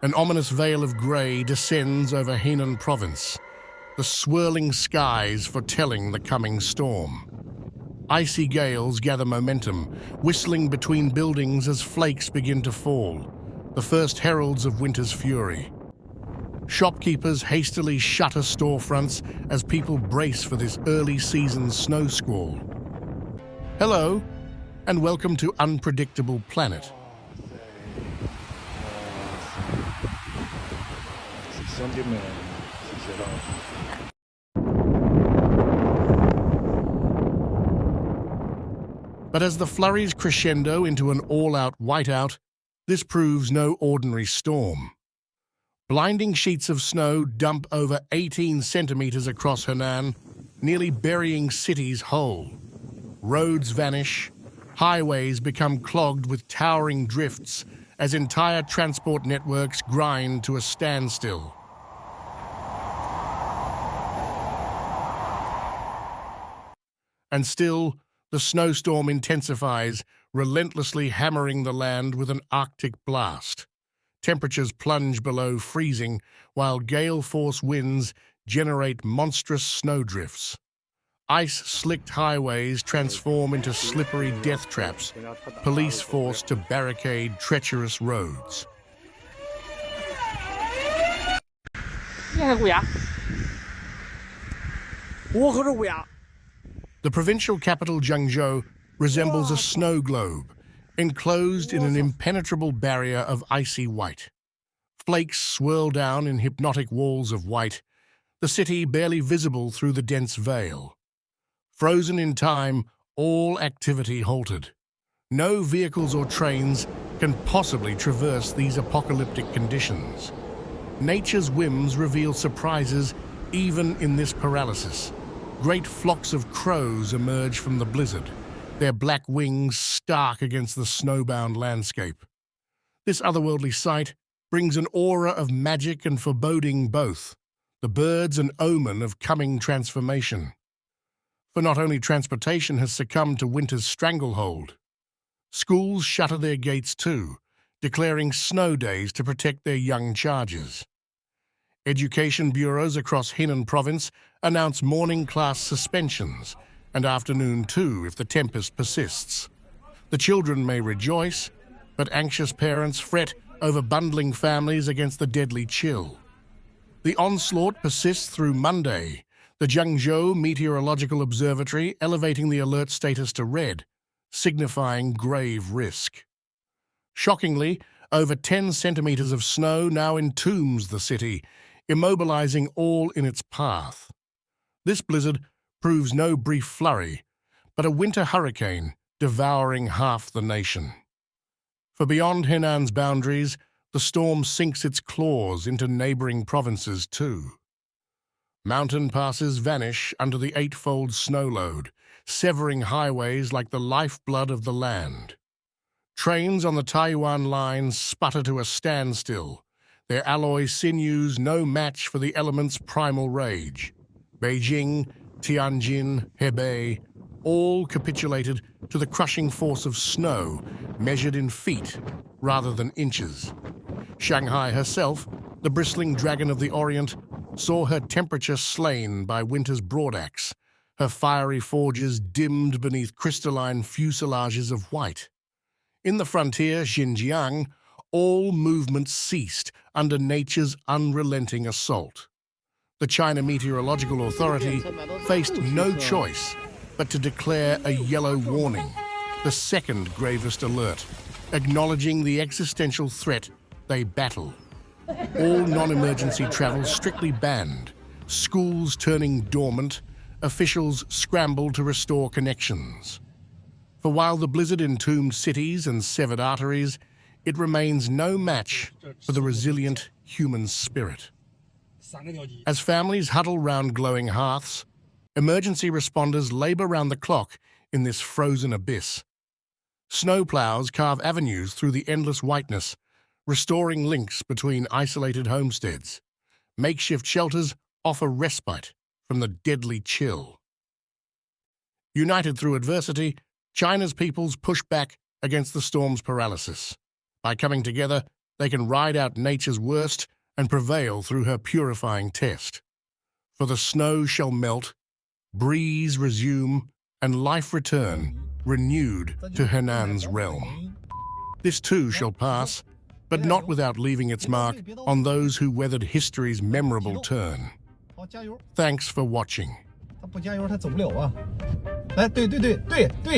An ominous veil of grey descends over Henan province, the swirling skies foretelling the coming storm. Icy gales gather momentum, whistling between buildings as flakes begin to fall, the first heralds of winter's fury. Shopkeepers hastily shutter storefronts as people brace for this early season snow squall. Hello, and welcome to Unpredictable Planet. But as the flurries crescendo into an all-out whiteout, this proves no ordinary storm. Blinding sheets of snow dump over 18 centimeters across Henan, nearly burying cities whole. Roads vanish, highways become clogged with towering drifts as entire transport networks grind to a standstill. And still, the snowstorm intensifies, relentlessly hammering the land with an Arctic blast. Temperatures plunge below freezing, while gale-force winds generate monstrous snowdrifts. Ice-slicked highways transform into slippery death traps, police forced to barricade treacherous roads. The provincial capital Zhengzhou resembles a snow globe, enclosed in an impenetrable barrier of icy white. Flakes swirl down in hypnotic walls of white, the city barely visible through the dense veil. Frozen in time, all activity halted. No vehicles or trains can possibly traverse these apocalyptic conditions. Nature's whims reveal surprises even in this paralysis. Great flocks of crows emerge from the blizzard, their black wings stark against the snowbound landscape. This otherworldly sight brings an aura of magic and foreboding both, the birds an omen of coming transformation. For not only transportation has succumbed to winter's stranglehold. Schools shutter their gates too, declaring snow days to protect their young charges. Education bureaus across Henan province announce morning class suspensions, and afternoon too if the tempest persists. The children may rejoice, but anxious parents fret over bundling families against the deadly chill. The onslaught persists through Monday, the Zhengzhou Meteorological Observatory elevating the alert status to red, signifying grave risk. Shockingly, over 10 centimeters of snow now entombs the city, immobilizing all in its path. This blizzard proves no brief flurry, but a winter hurricane devouring half the nation. For beyond Henan's boundaries, the storm sinks its claws into neighboring provinces too. Mountain passes vanish under the eightfold snow load, severing highways like the lifeblood of the land. Trains on the Taiyuan line sputter to a standstill, their alloy sinews no match for the element's primal rage. Beijing, Tianjin, Hebei, all capitulated to the crushing force of snow measured in feet rather than inches. Shanghai herself, the bristling dragon of the Orient, saw her temperature slain by winter's broadaxe, her fiery forges dimmed beneath crystalline fuselages of white. In the frontier, Xinjiang, all movement ceased under nature's unrelenting assault. The China Meteorological Authority faced no choice but to declare a yellow warning, the second gravest alert, acknowledging the existential threat they battle. All non-emergency travel strictly banned, schools turning dormant, officials scrambled to restore connections. For while the blizzard entombed cities and severed arteries, it remains no match for the resilient human spirit. As families huddle round glowing hearths, emergency responders labor round the clock in this frozen abyss. Snowplows carve avenues through the endless whiteness, restoring links between isolated homesteads. Makeshift shelters offer respite from the deadly chill. United through adversity, China's peoples push back against the storm's paralysis. By coming together, they can ride out nature's worst and prevail through her purifying test. For the snow shall melt, breeze resume, and life return, renewed to Henan's realm. This too shall pass, but not without leaving its mark on those who weathered history's memorable turn. Thanks for watching. 他不加油他走不了啊！哎，对对对对对。